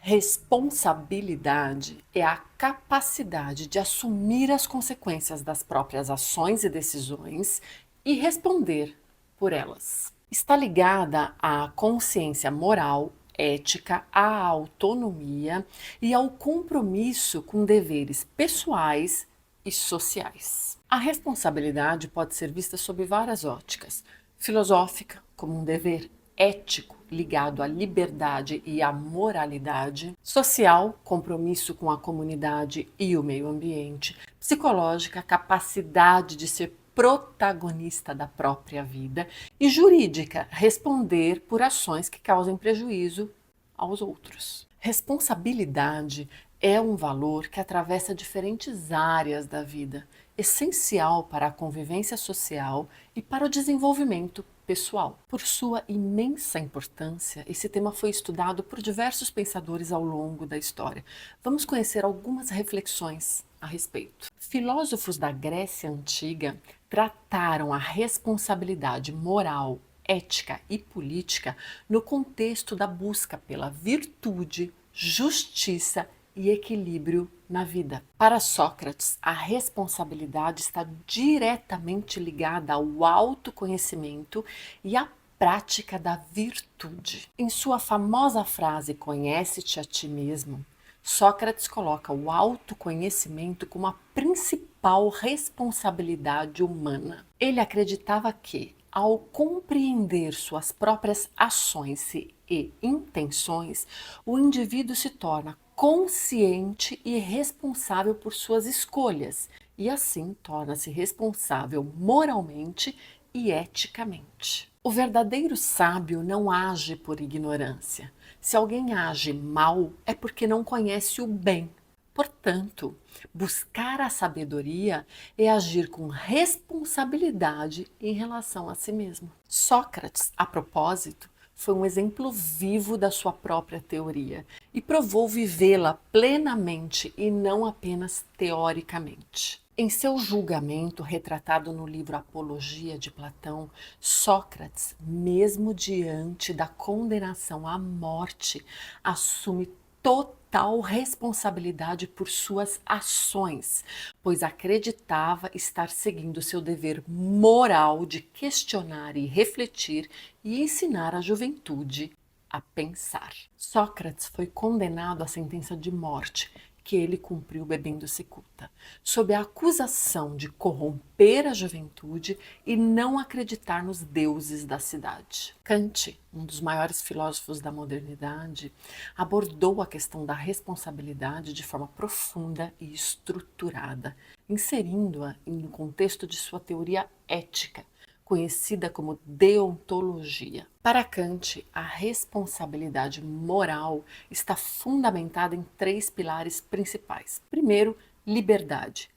Responsabilidade é a capacidade de assumir as consequências das próprias ações e decisões e responder por elas. Está ligada à consciência moral, ética, à autonomia e ao compromisso com deveres pessoais e sociais. A responsabilidade pode ser vista sob várias óticas: filosófica, como um dever ético ligado à liberdade e à moralidade, social, compromisso com a comunidade e o meio ambiente, psicológica, capacidade de ser protagonista da própria vida, e jurídica, responder por ações que causem prejuízo aos outros. Responsabilidade é um valor que atravessa diferentes áreas da vida, essencial para a convivência social e para o desenvolvimento pessoal. Por sua imensa importância, esse tema foi estudado por diversos pensadores ao longo da história. Vamos conhecer algumas reflexões a respeito. Filósofos da Grécia Antiga trataram a responsabilidade moral, ética e política no contexto da busca pela virtude, justiça e equilíbrio na vida. Para Sócrates, a responsabilidade está diretamente ligada ao autoconhecimento e à prática da virtude. Em sua famosa frase "Conhece-te a ti mesmo", Sócrates coloca o autoconhecimento como a principal responsabilidade humana. Ele acreditava que, ao compreender suas próprias ações e intenções, o indivíduo se torna consciente e responsável por suas escolhas, e assim torna-se responsável moralmente e eticamente. O verdadeiro sábio não age por ignorância. Se alguém age mal, é porque não conhece o bem. Portanto, buscar a sabedoria é agir com responsabilidade em relação a si mesmo. Sócrates, a propósito, foi um exemplo vivo da sua própria teoria e provou vivê-la plenamente e não apenas teoricamente. Em seu julgamento, retratado no livro Apologia de Platão, Sócrates, mesmo diante da condenação à morte, assume total responsabilidade por suas ações, pois acreditava estar seguindo seu dever moral de questionar e refletir e ensinar a juventude a pensar. Sócrates foi condenado à sentença de morte, que ele cumpriu bebendo cicuta, sob a acusação de corromper a juventude e não acreditar nos deuses da cidade. Kant, um dos maiores filósofos da modernidade, abordou a questão da responsabilidade de forma profunda e estruturada, inserindo-a no contexto de sua teoria ética, conhecida como deontologia. Para Kant, a responsabilidade moral está fundamentada em três pilares principais. Primeiro, liberdade.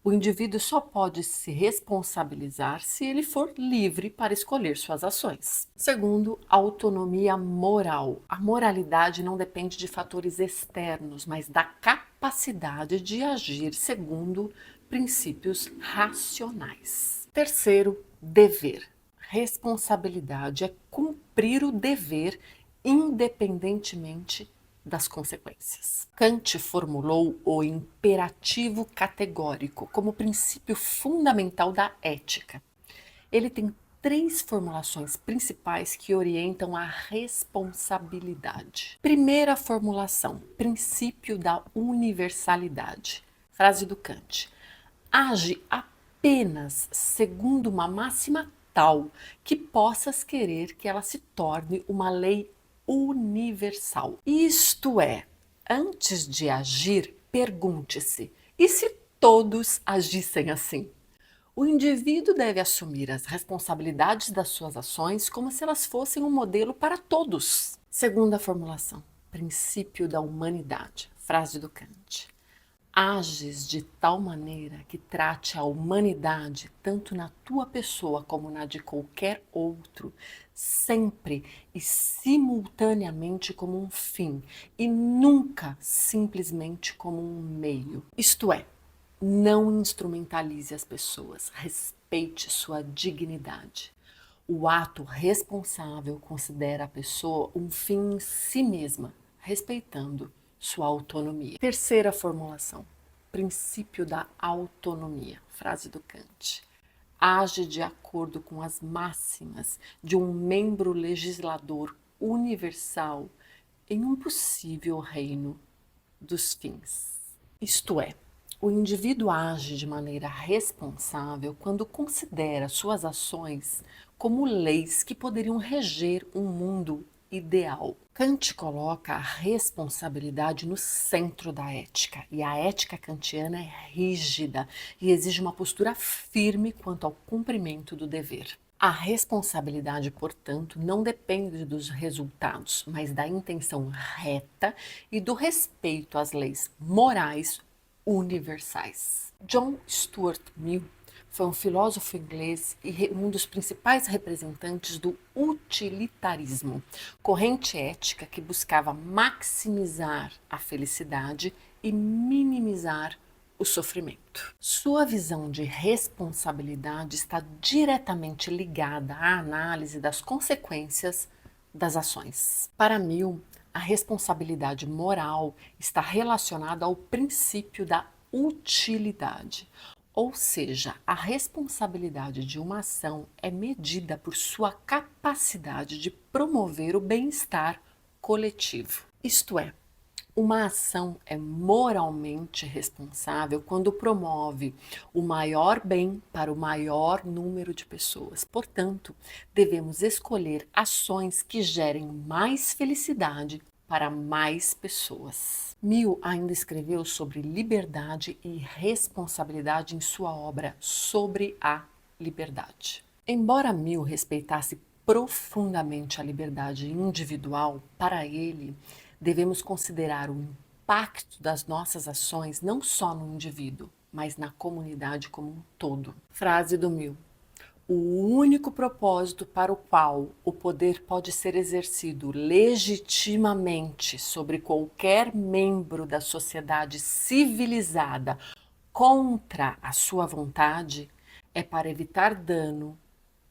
O indivíduo só pode se responsabilizar se ele for livre para escolher suas ações. Segundo, autonomia moral. A moralidade não depende de fatores externos, mas da capacidade de agir segundo princípios racionais. Terceiro, dever. Responsabilidade é cumprir o dever independentemente das consequências. Kant formulou o imperativo categórico como princípio fundamental da ética. Ele tem três formulações principais que orientam a responsabilidade. Primeira formulação, princípio da universalidade. Frase do Kant: age apenas segundo uma máxima tal que possas querer que ela se torne uma lei universal. Isto é, antes de agir, pergunte-se: e se todos agissem assim? O indivíduo deve assumir as responsabilidades das suas ações como se elas fossem um modelo para todos. Segunda formulação, princípio da humanidade. Frase do Kant: ages de tal maneira que trate a humanidade, tanto na tua pessoa como na de qualquer outro, sempre e simultaneamente como um fim e nunca simplesmente como um meio. Isto é, não instrumentalize as pessoas, respeite sua dignidade. O ato responsável considera a pessoa um fim em si mesma, respeitando sua autonomia. Terceira formulação, princípio da autonomia, frase do Kant. Age de acordo com as máximas de um membro legislador universal em um possível reino dos fins. Isto é, o indivíduo age de maneira responsável quando considera suas ações como leis que poderiam reger um mundo ideal. Kant coloca a responsabilidade no centro da ética, e a ética kantiana é rígida e exige uma postura firme quanto ao cumprimento do dever. A responsabilidade, portanto, não depende dos resultados, mas da intenção reta e do respeito às leis morais universais. John Stuart Mill foi um filósofo inglês e um dos principais representantes do utilitarismo, corrente ética que buscava maximizar a felicidade e minimizar o sofrimento. Sua visão de responsabilidade está diretamente ligada à análise das consequências das ações. Para Mill, a responsabilidade moral está relacionada ao princípio da utilidade, ou seja, a responsabilidade de uma ação é medida por sua capacidade de promover o bem-estar coletivo. Isto é, uma ação é moralmente responsável quando promove o maior bem para o maior número de pessoas. Portanto, devemos escolher ações que gerem mais felicidade para mais pessoas. Mill ainda escreveu sobre liberdade e responsabilidade em sua obra Sobre a Liberdade. Embora Mill respeitasse profundamente a liberdade individual, para ele, devemos considerar o impacto das nossas ações não só no indivíduo, mas na comunidade como um todo. Frase do Mill: o único propósito para o qual o poder pode ser exercido legitimamente sobre qualquer membro da sociedade civilizada contra a sua vontade é para evitar dano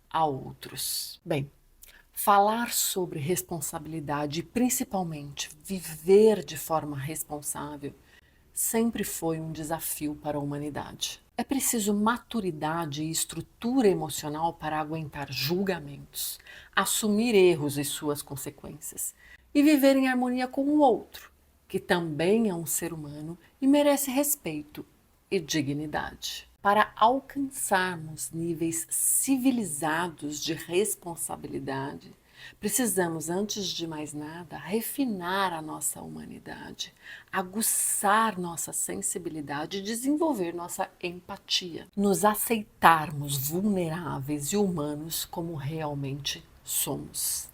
a outros. Bem, falar sobre responsabilidade e principalmente viver de forma responsável sempre foi um desafio para a humanidade. É preciso maturidade e estrutura emocional para aguentar julgamentos, assumir erros e suas consequências e viver em harmonia com o outro, que também é um ser humano e merece respeito e dignidade. Para alcançarmos níveis civilizados de responsabilidade, precisamos, antes de mais nada, refinar a nossa humanidade, aguçar nossa sensibilidade e desenvolver nossa empatia. Nos aceitarmos vulneráveis e humanos como realmente somos.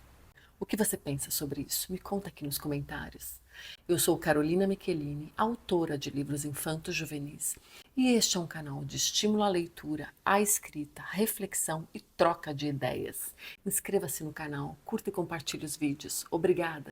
O que você pensa sobre isso? Me conta aqui nos comentários. Eu sou Carolina Michelini, autora de livros infanto-juvenis, e este é um canal de estímulo à leitura, à escrita, reflexão e troca de ideias. Inscreva-se no canal, curta e compartilhe os vídeos. Obrigada!